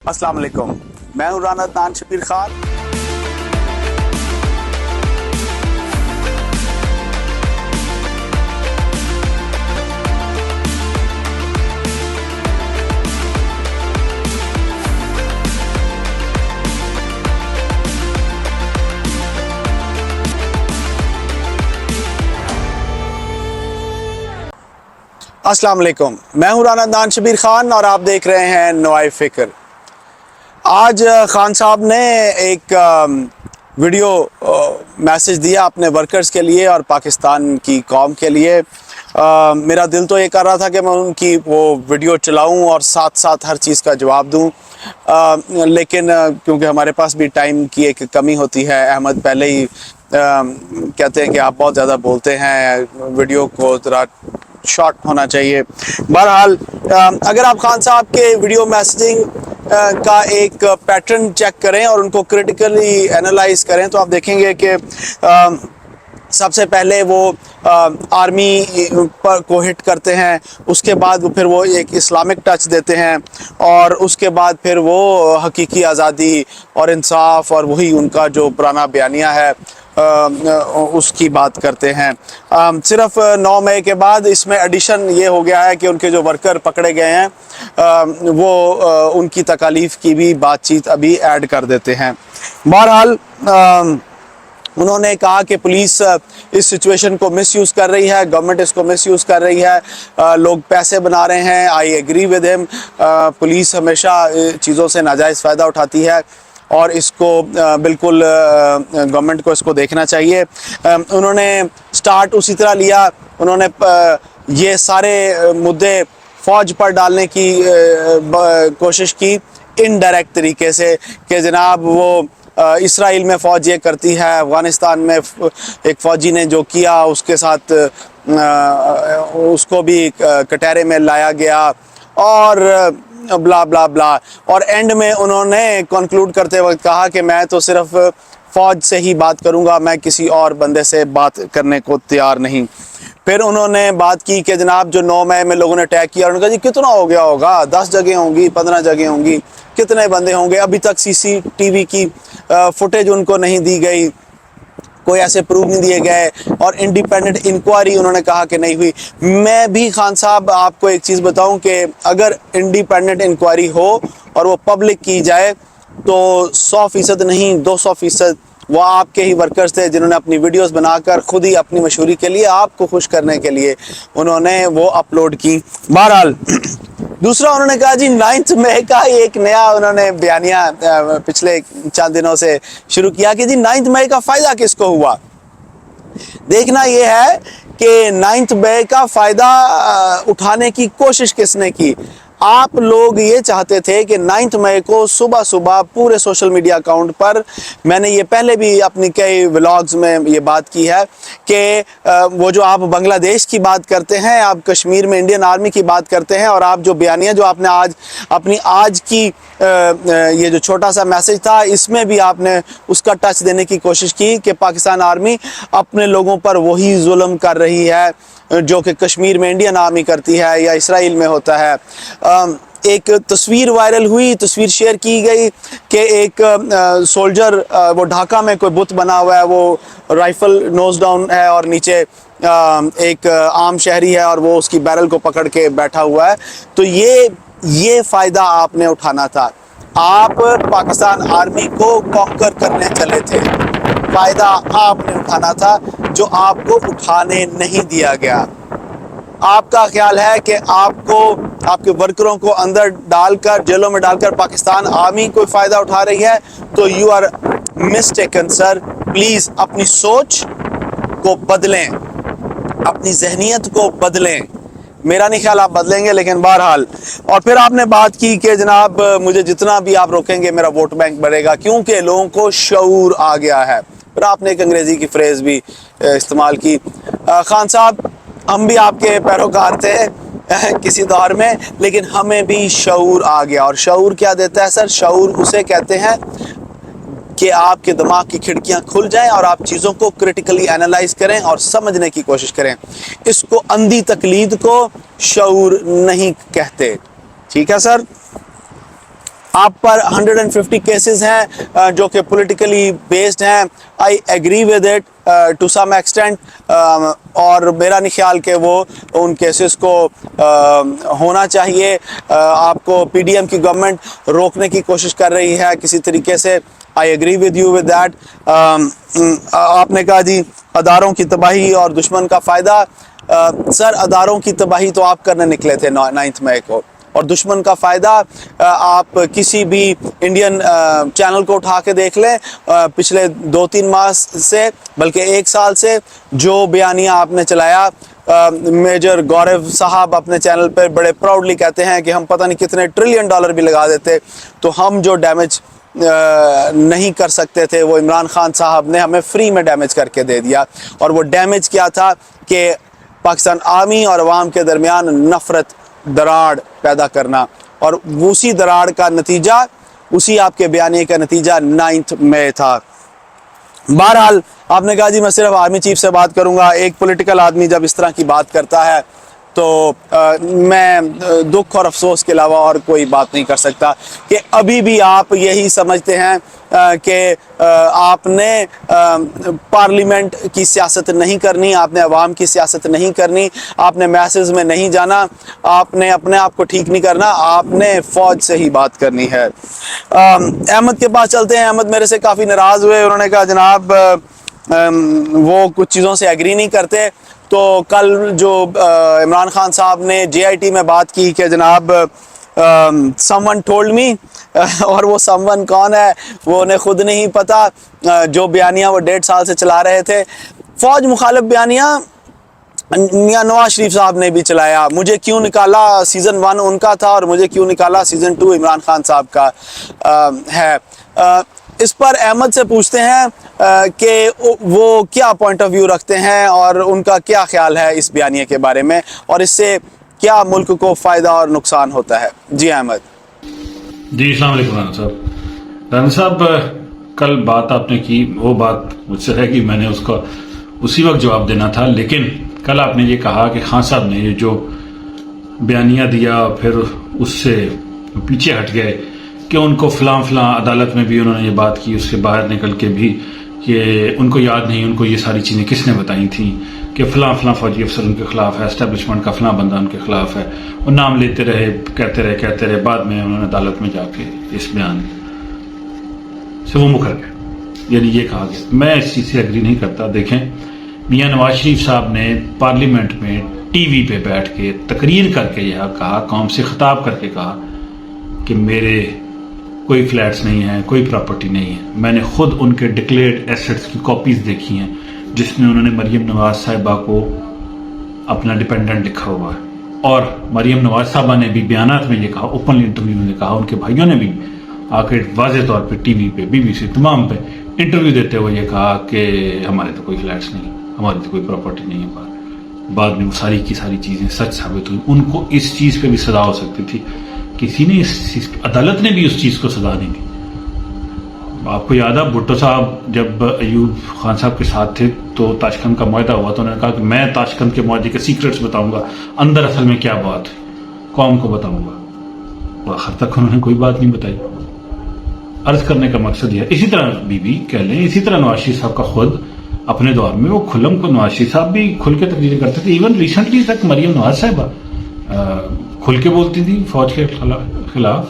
अस्सलाम वालेकुम, मैं हूँ राना अदनान शबीर खान। अस्सलाम वालेकुम, मैं हूँ राना अदनान शबीर खान और आप देख रहे हैं नवाए फ़िक्र। आज खान साहब ने एक वीडियो मैसेज दिया अपने वर्कर्स के लिए और पाकिस्तान की कौम के लिए। मेरा दिल तो ये कर रहा था कि मैं उनकी वो वीडियो चलाऊं और साथ साथ हर चीज़ का जवाब दूं, लेकिन क्योंकि हमारे पास भी टाइम की एक कमी होती है। अहमद पहले ही कहते हैं कि आप बहुत ज़्यादा बोलते हैं, वीडियो को ज़रा शॉर्ट होना चाहिए। बहरहाल अगर आप खान साहब के वीडियो मैसेजिंग का एक पैटर्न चेक करें और उनको क्रिटिकली एनालाइज करें तो आप देखेंगे कि सबसे पहले वो आर्मी पर को हिट करते हैं, उसके बाद फिर वो एक इस्लामिक टच देते हैं और उसके बाद फिर वो हकीकी आज़ादी और इंसाफ और वही उनका जो पुराना बयानिया है उसकी बात करते हैं। सिर्फ 9 मई के बाद इसमें एडिशन ये हो गया है कि उनके जो वर्कर पकड़े गए हैं वो उनकी तकालीफ की भी बातचीत अभी ऐड कर देते हैं। बहरहाल उन्होंने कहा कि पुलिस इस सिचुएशन को मिसयूज़ कर रही है, गवर्नमेंट इसको मिसयूज़ कर रही है, लोग पैसे बना रहे हैं। I agree with him. Police हमेशा चीज़ों से नाजायज़ फ़ायदा उठाती है और इसको बिल्कुल गवर्नमेंट को इसको देखना चाहिए। उन्होंने स्टार्ट उसी तरह लिया, उन्होंने ये सारे मुद्दे फ़ौज पर डालने की कोशिश की इनडायरेक्ट तरीके से कि जनाब वो इसराइल में फ़ौज ये करती है, अफ़गानिस्तान में एक फ़ौजी ने जो किया उसके साथ उसको भी कटहरे में लाया गया और ब्ला ब्ला ब्ला। और एंड में उन्होंने कंक्लूड करते वक्त कहा कि मैं तो सिर्फ फ़ौज से ही बात करूंगा, मैं किसी और बंदे से बात करने को तैयार नहीं। फिर उन्होंने बात की कि जनाब जो 9 मई में लोगों ने अटैक किया, उन्होंने कहा जी कितना हो गया होगा, 10 जगह होंगी, 15 जगह होंगी, कितने बंदे होंगे, अभी तक सीसीटीवी की फुटेज उनको नहीं दी गई, कोई ऐसे प्रूफ नहीं दिए गए और इंडिपेंडेंट इंक्वायरी उन्होंने कहा कि नहीं हुई। मैं भी खान साहब आपको एक चीज़ बताऊं कि अगर इंडिपेंडेंट इंक्वायरी हो और वो पब्लिक की जाए तो 100% नहीं 200% वो आपके ही वर्कर्स थे जिन्होंने अपनी वीडियोस बनाकर खुद ही अपनी मशहूरी के लिए, आपको खुश करने के लिए उन्होंने वो अपलोड की। बहरहाल दूसरा उन्होंने कहा जी 9 मई का एक नया उन्होंने बयानिया पिछले चंद दिनों से शुरू किया कि जी 9 मई का फ़ायदा किसको हुआ। देखना ये है कि 9 मई का फ़ायदा उठाने की कोशिश किसने की। आप लोग ये चाहते थे कि 9 मई को सुबह सुबह पूरे सोशल मीडिया अकाउंट पर, मैंने ये पहले भी अपनी कई व्लॉग्स में ये बात की है कि वो जो आप बांग्लादेश की बात करते हैं, आप कश्मीर में इंडियन आर्मी की बात करते हैं और आप जो बयानिया जो आपने आज अपनी आज की ये जो छोटा सा मैसेज था इसमें भी आपने उसका टच देने की कोशिश की कि पाकिस्तान आर्मी अपने लोगों पर वही जुल्म कर रही है जो कि कश्मीर में इंडियन आर्मी करती है या इसराइल में होता है। एक तस्वीर वायरल हुई, तस्वीर शेयर की गई कि एक सोल्जर वो ढाका में कोई बुत बना हुआ है, वो राइफल नोज डाउन है और नीचे एक आम शहरी है और वो उसकी बैरल को पकड़ के बैठा हुआ है। तो ये फ़ायदा आपने उठाना था, आप पाकिस्तान आर्मी को कॉन्कर करने चले थे, फ़ायदा आपने उठाना था जो आपको उठाने नहीं दिया गया। आपका ख्याल है कि आपको आपके वर्करों को अंदर डालकर जेलों में डालकर पाकिस्तान आर्मी कोई फ़ायदा उठा रही है, तो you are mistaken sir. Please अपनी सोच को बदलें, अपनी जहनियत को बदलें। मेरा नहीं ख्याल आप बदलेंगे, लेकिन बहरहाल। और फिर आपने बात की कि जनाब मुझे जितना भी आप रोकेंगे मेरा वोट बैंक बढ़ेगा क्योंकि लोगों को शऊर आ गया है। फिर आपने एक अंग्रेज़ी की फ्रेज़ भी इस्तेमाल की। खान साहब हम भी आपके पैरोकार थे किसी दौर में, लेकिन हमें भी शऊर आ गया। और शऊर क्या देता है सर? शऊर उसे कहते हैं कि आपके दिमाग की खिड़कियां खुल जाएं और आप चीज़ों को क्रिटिकली एनालाइज करें और समझने की कोशिश करें। इसको अंधी तकलीद को शऊर नहीं कहते। ठीक है सर। آپ پر 150 کیسز ہیں جو کہ پولیٹیکلی بیسڈ ہیں. I agree with it to some extent, اور میرا نہیں خیال کہ وہ ان کیسز کو ہونا چاہیے. آپ کو پی ڈی ایم کی گورنمنٹ روکنے کی کوشش کر رہی ہے کسی طریقے سے. آئی agree with you with that. آپ نے کہا جی اداروں کی تباہی اور دشمن کا فائدہ. سر اداروں کی تباہی تو آپ کرنے نکلے تھے 9 مئی کو, اور دشمن کا فائدہ آپ کسی بھی انڈین چینل کو اٹھا کے دیکھ لیں. پچھلے 2-3 ماہ سے بلکہ 1 سال سے جو بیانیہ آپ نے چلایا, میجر گورو صاحب اپنے چینل پہ بڑے پراؤڈلی کہتے ہیں کہ ہم پتہ نہیں کتنے $1 ٹریلین بھی لگا دیتے تو ہم جو ڈیمیج نہیں کر سکتے تھے وہ عمران خان صاحب نے ہمیں فری میں ڈیمیج کر کے دے دیا. اور وہ ڈیمیج کیا تھا کہ پاکستان آرمی اور عوام کے درمیان نفرت, دراڑ پیدا کرنا, اور اسی دراڑ کا نتیجہ, اسی آپ کے بیانیے کا نتیجہ 9 مئی تھا. بہرحال آپ نے کہا جی میں صرف آرمی چیف سے بات کروں گا. ایک پولیٹیکل آدمی جب اس طرح کی بات کرتا ہے تو میں دکھ اور افسوس کے علاوہ اور کوئی بات نہیں کر سکتا کہ ابھی بھی آپ یہی سمجھتے ہیں کہ آپ نے پارلیمنٹ کی سیاست نہیں کرنی, آپ نے عوام کی سیاست نہیں کرنی, آپ نے میسز میں نہیں جانا, آپ نے اپنے آپ کو ٹھیک نہیں کرنا, آپ نے فوج سے ہی بات کرنی ہے. احمد کے پاس چلتے ہیں. احمد میرے سے کافی ناراض ہوئے. انہوں نے کہا جناب وہ کچھ چیزوں سے ایگری نہیں کرتے. تو کل جو عمران خان صاحب نے جے آئی ٹی میں بات کی کہ جناب someone told me, اور وہ someone کون ہے وہ انہیں خود نہیں پتا. جو بیانیہ وہ 1.5 سال سے چلا رہے تھے, فوج مخالف بیانیہ میاں نواز شریف صاحب نے بھی چلایا. مجھے کیوں نکالا سیزن 1 ان کا تھا اور مجھے کیوں نکالا سیزن 2 عمران خان صاحب کا ہے. اس پر احمد سے پوچھتے ہیں کہ وہ کیا پوائنٹ آف ویو رکھتے ہیں اور ان کا کیا خیال ہے اس بیانیے کے بارے میں, اور اس سے کیا ملک کو فائدہ اور نقصان ہوتا ہے. جی احمد. جی السلام علیکم رانا صاحب. رانا صاحب کل بات آپ نے کی, وہ بات مجھ سے ہے کہ میں نے اس کا اسی وقت جواب دینا تھا, لیکن کل آپ نے یہ کہا کہ خان صاحب نے یہ جو بیانیہ دیا پھر اس سے پیچھے ہٹ گئے کہ ان کو فلاں عدالت میں بھی انہوں نے یہ بات کی, اس کے باہر نکل کے بھی کہ ان کو یاد نہیں ان کو یہ ساری چیزیں کس نے بتائی تھیں کہ فلاں فوجی افسر ان کے خلاف ہے, اسٹیبلشمنٹ کا فلاں بندہ ان کے خلاف ہے. وہ نام لیتے رہے, کہتے رہے, بعد میں انہوں نے عدالت میں جا کے اس بیان سے وہ مکر گئے. یعنی یہ کہا گیا. میں اس چیز سے ایگری نہیں کرتا. دیکھیں میاں نواز شریف صاحب نے پارلیمنٹ میں ٹی وی پہ بیٹھ کے تقریر کر کے یہ کہا, قوم سے خطاب کر کے کہا کہ میرے کوئی فلیٹس نہیں ہیں, کوئی پراپرٹی نہیں ہے. میں نے خود ان کے ڈکلیئرڈ ایسٹس کی کاپیز دیکھی ہیں جس میں انہوں نے مریم نواز صاحبہ کو اپنا ڈیپینڈنٹ لکھا ہوا ہے, اور مریم نواز صاحبہ نے بھی بیانات میں یہ کہا, اوپنلی انٹرویو میں کہا, ان کے بھائیوں نے بھی آ کے واضح طور پہ ٹی وی پہ بی بی سی تمام پہ انٹرویو دیتے ہوئے یہ کہا کہ ہمارے تو کوئی فلیٹس نہیں, ہماری تو کوئی پراپرٹی نہیں ہے. بعد میں وہ ساری کی ساری چیزیں سچ ثابت ہوئی. ان کو اس چیز پہ بھی سزا ہو سکتی تھی, کسی نے اس چیز عدالت نے بھی اس چیز کو سزا نہیں دی. آپ کو یاد ہے بھٹو صاحب جب ایوب خان صاحب کے ساتھ تھے تو تاشقند کا معاہدہ ہوا تو انہوں نے کہا کہ میں تاشقند کے معاہدے کے سیکرٹس بتاؤں گا, اندر اصل میں کیا بات ہے قوم کو بتاؤں گا. آخر تک انہوں نے کوئی بات نہیں بتائی. عرض کرنے کا مقصد یہ ہے, اسی طرح بی بی کہہ لیں, اسی طرح نواز شریف صاحب کا خود اپنے دور میں وہ کھلم کو نواز شریف صاحب بھی کھل کے تقریریں کرتے تھے. ایون ریسنٹلی تک مریم نواز صاحبہ کھل کے بولتی تھی فوج کے خلاف.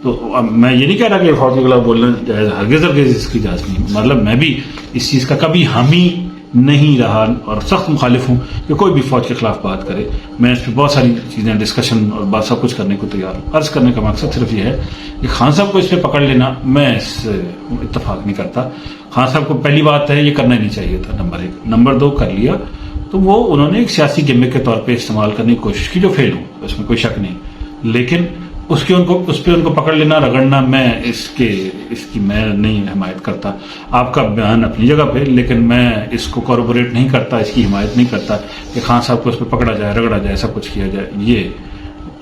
تو میں یہ نہیں کہہ رہا کہ فوج کے خلاف بولنا جائز, ہرگز اس کی اجازت نہیں. مطلب میں بھی اس چیز کا کبھی حامی نہیں رہا اور سخت مخالف ہوں کہ کوئی بھی فوج کے خلاف بات کرے. میں اس پہ بہت ساری چیزیں ڈسکشن اور بات سب کچھ کرنے کو تیار ہوں. عرض کرنے کا مقصد صرف یہ ہے کہ خان صاحب کو اس پہ پکڑ لینا میں اس سے اتفاق نہیں کرتا. خان صاحب کو پہلی بات ہے یہ کرنا ہی نہیں چاہیے تھا, نمبر 1. نمبر 2 کر لیا تو وہ انہوں نے ایک سیاسی گیمک کے طور پہ استعمال کرنے کی کوشش کی جو فیل ہوں, اس میں کوئی شک نہیں. لیکن اس پہ ان کو پکڑ لینا, رگڑنا, میں اس کی میں نہیں حمایت کرتا. آپ کا بیان اپنی جگہ پہ, لیکن میں اس کو کوربوریٹ نہیں کرتا, اس کی حمایت نہیں کرتا کہ خان صاحب کو اس پہ پکڑا جائے, رگڑا جائے, سب کچھ کیا جائے. یہ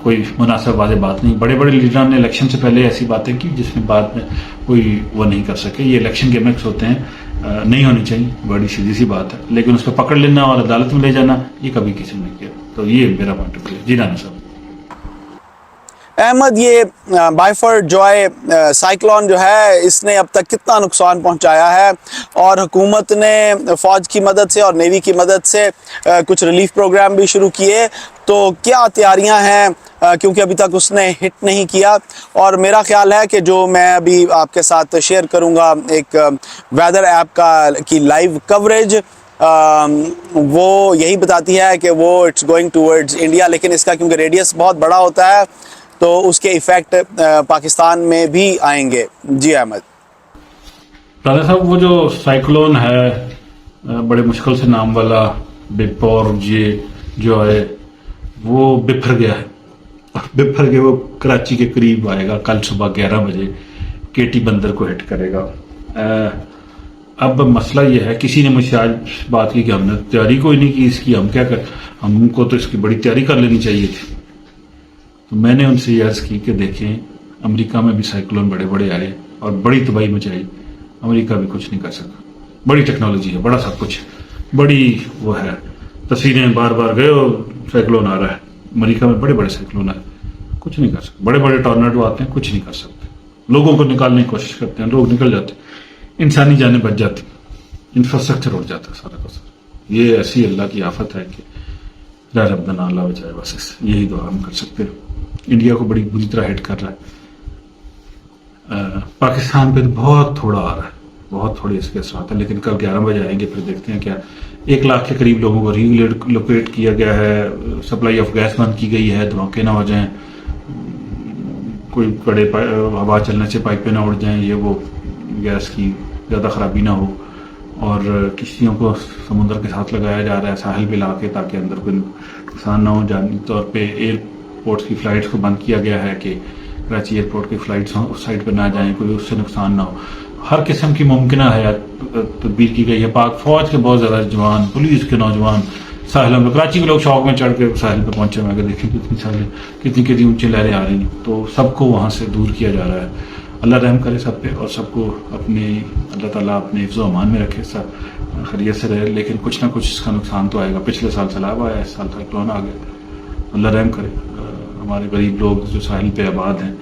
کوئی مناسب واضح بات نہیں. بڑے لیڈران نے الیکشن سے پہلے ایسی باتیں کی جس میں بعد میں کوئی وہ نہیں کر سکے. یہ الیکشن گیمکس ہوتے ہیں, نہیں ہونی چاہیے, بڑی سیدھی سی بات ہے. لیکن اس پہ پکڑ لینا اور عدالت میں لے جانا یہ کبھی کسی نے نہیں کیا. تو یہ میرا پوائنٹ آف ویو ہے. جی رانا صاحب. احمد یہ बाइफर्ड जॉय साइक्लोन जो है इसने अब तक कितना नुकसान पहुंचाया है, और हुकूमत ने फ़ौज की मदद से और नेवी की मदद से कुछ रिलीफ प्रोग्राम भी शुरू किए, तो क्या तैयारियां हैं, क्योंकि अभी तक उसने हिट नहीं किया। और मेरा ख्याल है कि जो मैं अभी आपके साथ शेयर करूंगा एक वेदर ऐप की लाइव कवरेज, वो यही बताती है कि वो इट्स गोइंग टूवर्ड्स इंडिया, लेकिन इसका क्योंकि रेडियस बहुत बड़ा होता है तो उसके इफ़ेक्ट पाकिस्तान में भी आएंगे। जी अहमद। राजा साहब, वो जो साइक्लोन है बड़े मुश्किल से नाम वाला बिपोरजे जो है वो बिफर गया है, और बिफर के वो कराची के करीब आएगा। कल सुबह 11 बजे केटी बंदर को हिट करेगा। अब मसला ये है, किसी ने मुझसे आज बात की कि हमने तैयारी कोई नहीं की इसकी, हम क्या कर, हमको तो इसकी बड़ी तैयारी कर लेनी चाहिए थी। तो मैंने उनसे ये अर्ज की कि देखें, अमेरिका में भी साइक्लोन बड़े बड़े आए और बड़ी तबाही मचाई, अमेरिका भी कुछ नहीं कर सका। बड़ी टेक्नोलॉजी है, बड़ा सब कुछ, बड़ी वो है, तस्वीरें बार बार गए और साइक्लोन आ रहा है। अमेरिका में बड़े बड़े साइक्लोन आए, कुछ नहीं कर सकते। बड़े बड़े टॉर्नेडो आते हैं, कुछ नहीं कर सकते। लोगों को निकालने की कोशिश करते हैं, लोग निकल जाते हैं, इंसानी जानें बच जाती, इंफ्रास्ट्रक्चर उड़ जाता है सारा का सारा। ये ऐसी अल्लाह की आफत है कि या रब्बना अल्लाह बचाए, बस यही दुआ हम कर सकते हैं। इंडिया को बड़ी बुरी तरह हिट कर रहा है, पाकिस्तान पे तो बहुत थोड़ा आ रहा है, बहुत थोड़ी इसके असर है, लेकिन कल 11 बजे आएंगे, फिर देखते हैं क्या। 1 लाख के करीब लोगों को रीलोकेट किया गया है, सप्लाई ऑफ गैस बंद की गई है, धमाके ना हो जाएं, कोई बड़े हवा चलने से पाइपें ना उड़ जाएं, ये वो गैस की ज़्यादा ख़राबी ना हो, और किश्तियों को समुद्र के साथ लगाया जा रहा है साहिल पे लाके, ताकि अंदर कोई नुकसान ना हो। जानी तौर पे एयरपोर्ट्स की फ़्लाइट्स को बंद किया गया है कि कराची एयरपोर्ट की फ़्लाइट्स उस साइड पर ना जाएं, कोई उससे नुकसान ना हो। हर किस्म की मुमकिन हयात तदबीर की गई है। पाक फौज के बहुत ज़्यादा जवान, पुलिस के नौजवान साहिल में, कराची के लोग शौक में चढ़ के साहिल पे पहुंचे हुए, देखिए कितनी ऊंची लहरें आ रही हैं, तो सबको वहाँ से दूर किया जा रहा है। अल्लाह रहम करे सब पे, और सबको अपने अल्लाह ताला अपने हिफ्ज़ अमान में रखे, सब खैरियत से रहे। लेकिन कुछ ना कुछ इसका नुकसान तो आएगा। पिछले साल सैलाब आया, इस साल साइक्लोन आ गया। अल्लाह रहम करे, हमारे गरीब लोग जो साहिल पे आबाद हैं,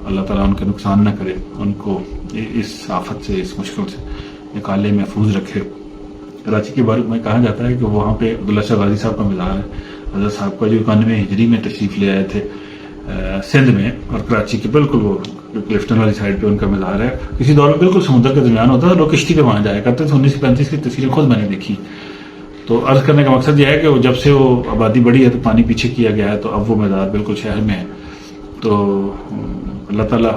अल्लाह ताला उनके नुकसान ना करे, उनको इस आफत से, इस मुश्किल से निकाले, महफूज रखे। कराची के बारे में कहा जाता है कि वहाँ पे अब्दुल्ला शाह गाजी साहब का मज़ार है, हज़रत साहब का, जो 91 हिजरी में तशरीफ़ ले आए थे सिंध में, और कराची के बिल्कुल वो क्लिफ्टन वाली साइड पे उनका मज़ार है। किसी दौर में बिल्कुल समुद्र के दरमियान होता था, लोग किश्ती पे वहाँ जाया करते थे। 1935 की तस्वीरें खुद मैंने देखी। तो अर्ज करने का मकसद यह है कि जब से वो आबादी बढ़ी है तो पानी पीछे किया गया है, तो अब वो मज़ार बिल्कुल शहर में है। तो अल्लाह ताला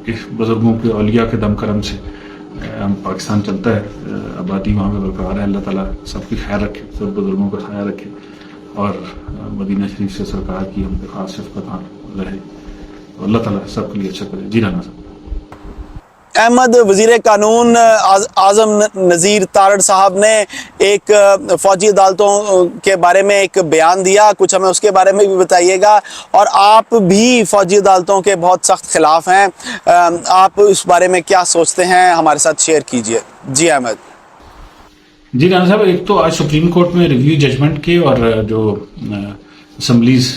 इस बुजुर्गों के औलिया के दम करम से हम पाकिस्तान चलता है, आबादी वहाँ पर बरकरार है। अल्लाह ताला सबकी खैर रखे, सब बुजुर्गों का ख्याल रखे, और मदीना शरीफ से सरकार की हम पे खास शफ़क़त रहे। तो अल्लाह ताला सबके लिए अच्छा करे। जी राना साहब। अहमद, वज़ीर कानून आज़म नज़ीर तारड़ साहब ने एक फ़ौजी अदालतों के बारे में एक बयान दिया, कुछ हमें उसके बारे में भी बताइएगा। और आप भी फ़ौजी अदालतों के बहुत सख्त खिलाफ हैं, आप इस बारे में क्या सोचते हैं, हमारे साथ शेयर कीजिए। जी अहमद। जी राना साहब, एक तो आज सुप्रीम कोर्ट में रिव्यू जजमेंट के और जो असम्बलीज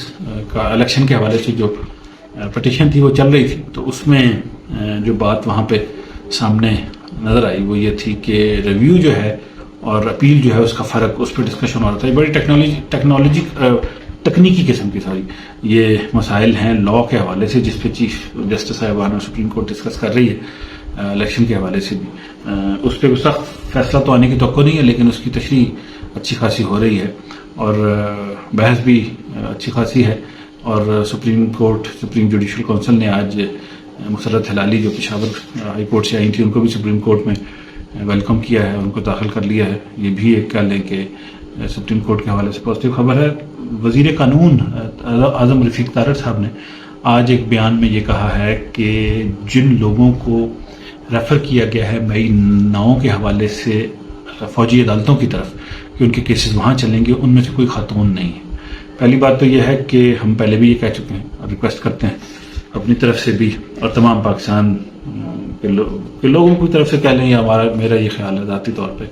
का इलेक्शन के हवाले से जो पटिशन थी वो चल रही थी, तो उसमें जो बात वहाँ पे सामने नज़र आई वो ये थी कि रिव्यू जो है और अपील जो है उसका फ़र्क, उस पर डिस्कशन हो रहा था। बड़ी तकनीकी किस्म की सारी ये मसाइल हैं लॉ के हवाले से, जिस पे चीफ जस्टिस साहिबान और सुप्रीम कोर्ट डिस्कस कर रही है। इलेक्शन के हवाले से भी उस पर सख्त फैसला तो आने की तवक्को नहीं है, लेकिन उसकी तशरीह अच्छी खासी हो रही है और बहस भी अच्छी खासी है। और सुप्रीम जुडिशल काउंसिल ने आज मुसर्रत हिलाली जो पेशावर हाई कोर्ट से आई थी, उनको भी सुप्रीम कोर्ट में वेलकम किया है, उनको दाखिल कर लिया है। ये भी एक कह लें कि सुप्रीम कोर्ट के हवाले से पॉजिटिव खबर है। वज़ीर कानून आज़म रफ़ीक तारड़ साहब ने आज एक बयान में ये कहा है कि जिन लोगों को रेफ़र किया गया है मई 9 के हवाले से फ़ौजी अदालतों की तरफ कि उनके केसेस वहाँ चलेंगे, उनमें से कोई खातून नहीं है। पहली बात तो यह है कि हम पहले भी ये कह चुके हैं और रिक्वेस्ट करते हैं अपनी तरफ से भी और तमाम पाकिस्तान के लोगों की तरफ से कह लें, या मेरा ये ख्याल है ज़ाती तौर पे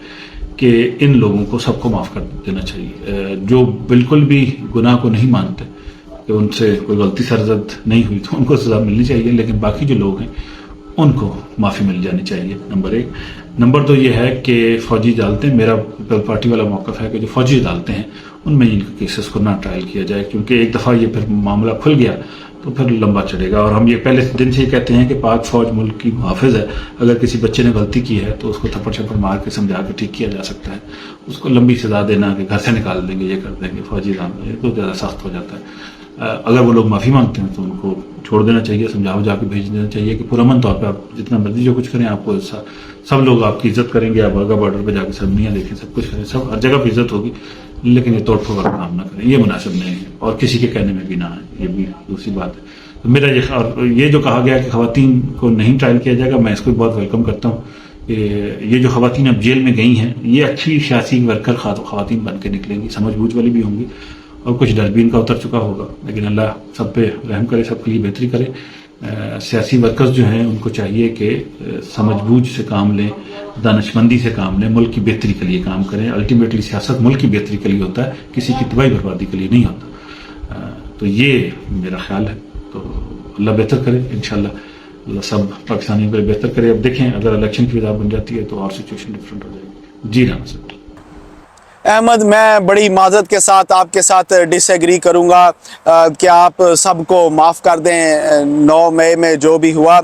कि इन लोगों को सबको माफ़ कर देना चाहिए। जो बिल्कुल भी गुनाह को नहीं मानते کہ ان سے کوئی غلطی سرزد نہیں ہوئی تو ان کو سزا ملنی چاہیے، لیکن باقی جو لوگ ہیں ان کو معافی مل جانی چاہیے، نمبر 1۔ نمبر 2 یہ ہے کہ فوجی عدالتیں، میرا پیپل پارٹی والا موقف ہے کہ جو فوجی عدالتیں ہیں ان میں ان کے کیسز کو نہ ٹرائل کیا جائے، کیونکہ ایک دفعہ یہ پھر معاملہ کھل گیا تو پھر لمبا چڑھے گا۔ اور ہم یہ پہلے دن سے یہ کہتے ہیں کہ پاک فوج ملک کی محافظ ہے، اگر کسی بچے نے غلطی کی ہے تو اس کو تھپڑ چھپڑ مار کے سمجھا کے ٹھیک کیا جا سکتا ہے، اس کو لمبی سزا دینا کہ گھر سے نکال دیں گے، یہ کر دیں گے فوجی عدالت، یہ تو زیادہ سخت ہو جاتا ہے۔ اگر وہ لوگ معافی مانگتے ہیں تو ان کو چھوڑ دینا چاہیے، سمجھا جا کے بھیج دینا چاہیے کہ پرامن طور پہ آپ جتنا مرضی جو کچھ کریں، آپ کو سب لوگ آپ کی عزت کریں گے، آپ واگا بارڈر پہ جا کے سرمنیاں دیکھیں، سب کچھ کریں، سب ہر جگہ پہ عزت ہوگی، لیکن یہ توڑ پھوڑ کا کام نہ کریں، یہ مناسب نہیں ہے، اور کسی کے کہنے میں بھی نہ آئے، یہ بھی دوسری بات ہے۔ تو میرا یہ جو کہا گیا کہ خواتین کو نہیں ٹرائل کیا جائے گا، میں اس کو بہت ویلکم کرتا ہوں کہ یہ جو خواتین اب جیل میں گئی ہیں یہ اچھی سیاسی ورکر خواتین بن کے نکلیں گی، سمجھ بوجھ والی بھی ہوں گی، اور کچھ ڈر بھی ان کا اتر چکا ہوگا، لیکن اللہ سب پہ رحم کرے، سب کے لیے بہتری کرے۔ سیاسی ورکرز جو ہیں ان کو چاہیے کہ سمجھ بوجھ سے کام لیں، دانشمندی سے کام لیں، ملک کی بہتری کے لیے کام کریں۔ الٹیمیٹلی سیاست ملک کی بہتری کے لیے ہوتا ہے، کسی کی تباہی بربادی کے لیے نہیں ہوتا۔ تو یہ میرا خیال ہے، تو اللہ بہتر کرے انشاءاللہ، اللہ سب پاکستانیوں کو بہتر کرے۔ اب دیکھیں اگر الیکشن کی وجہ بن جاتی ہے تو اور سچویشن ڈفرینٹ ہو جائے گی۔ جی رانا صاحب۔ احمد، میں بڑی معذرت کے ساتھ آپ کے ساتھ ڈس ایگری کروں گا کہ آپ سب کو معاف کر دیں 9 مئی میں جو بھی ہوا۔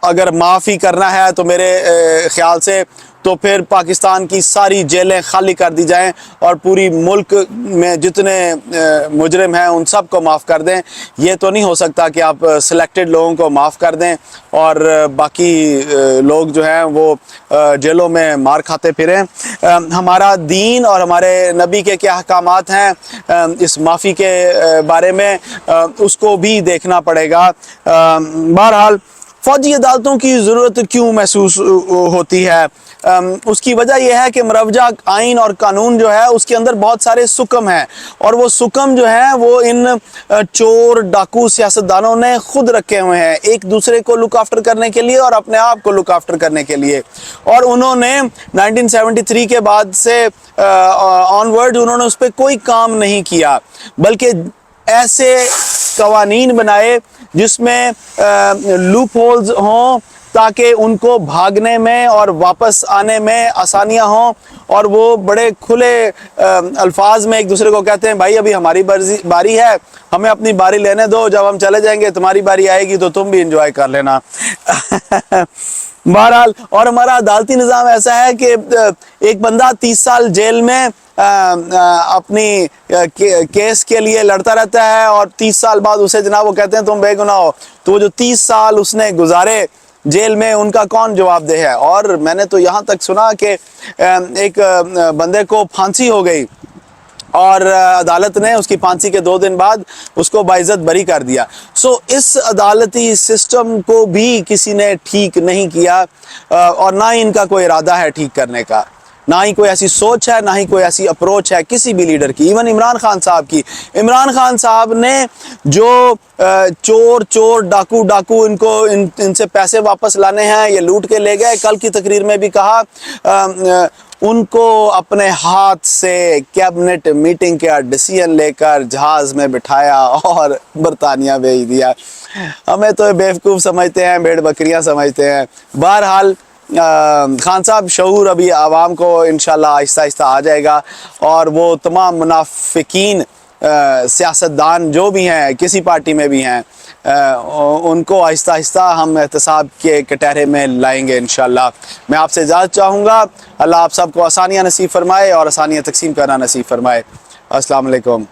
اگر معافی کرنا ہے تو میرے خیال سے تو پھر پاکستان کی ساری جیلیں خالی کر دی جائیں اور پوری ملک میں جتنے مجرم ہیں ان سب کو معاف کر دیں۔ یہ تو نہیں ہو سکتا کہ آپ سلیکٹڈ لوگوں کو معاف کر دیں اور باقی لوگ جو ہیں وہ جیلوں میں مار کھاتے پھریں۔ ہمارا دین اور ہمارے نبی کے کیا احکامات ہیں اس معافی کے بارے میں، اس کو بھی دیکھنا پڑے گا۔ بہرحال فوجی عدالتوں کی ضرورت کیوں محسوس ہوتی ہے؟ اس کی وجہ یہ ہے کہ مروجہ آئین اور قانون جو ہے اس کے اندر بہت سارے سکم ہیں، اور وہ سکم جو ہیں وہ ان چور ڈاکو سیاستدانوں نے خود رکھے ہوئے ہیں، ایک دوسرے کو لک آفٹر کرنے کے لیے اور اپنے آپ کو لک آفٹر کرنے کے لیے۔ اور انہوں نے 1973 کے بعد سے آنورڈ انہوں نے اس پہ کوئی کام نہیں کیا، بلکہ ایسے قوانین بنائے جس میں لوپ ہولز ہوں تاکہ ان کو بھاگنے میں اور واپس آنے میں آسانیاں ہوں، اور وہ بڑے کھلے الفاظ میں ایک دوسرے کو کہتے ہیں بھائی ابھی ہماری باری ہے، ہمیں اپنی باری لینے دو، جب ہم چلے جائیں گے تمہاری باری آئے گی تو تم بھی انجوائے کر لینا۔ بہرحال، اور ہمارا عدالتی نظام ایسا ہے کہ ایک بندہ 30 سال جیل میں اپنی کیس کے لیے لڑتا رہتا ہے، اور 30 سال بعد اسے جناب وہ کہتے ہیں تم بے گناہ ہو، تو وہ جو 30 سال اس نے گزارے جیل میں ان کا کون جواب دہ ہے؟ اور میں نے تو یہاں تک سنا کہ ایک بندے کو پھانسی ہو گئی اور عدالت نے اس کی پھانسی کے 2 دن بعد اس کو باعزت بری کر دیا۔ اس عدالتی سسٹم کو بھی کسی نے ٹھیک نہیں کیا، اور نہ ہی ان کا کوئی ارادہ ہے ٹھیک کرنے کا، نہ ہی کوئی ایسی سوچ ہے، نہ ہی کوئی ایسی اپروچ ہے کسی بھی لیڈر کی، ایون عمران خان صاحب کی۔ عمران خان صاحب نے جو چور ڈاکو ان سے پیسے واپس لانے ہیں، یہ لوٹ کے لے گئے، کل کی تقریر میں بھی کہا ان کو اپنے ہاتھ سے کیبنٹ میٹنگ کا ڈیسیژن لے کر جہاز میں بٹھایا اور برطانیہ بھیج دیا۔ ہمیں تو بیوقوف سمجھتے ہیں، بھیڑ بکریاں سمجھتے ہیں۔ بہرحال خان صاحب شعور ابھی عوام کو انشاءاللہ آہستہ آہستہ آ جائے گا، اور وہ تمام منافقین سیاستدان جو بھی ہیں کسی پارٹی میں بھی ہیں ان کو آہستہ آہستہ ہم احتساب کے کٹہرے میں لائیں گے انشاءاللہ۔ میں آپ سے اجازت چاہوں گا، اللہ آپ سب کو آسانیاں نصیب فرمائے اور آسانیاں تقسیم کرنا نصیب فرمائے۔ السلام علیکم۔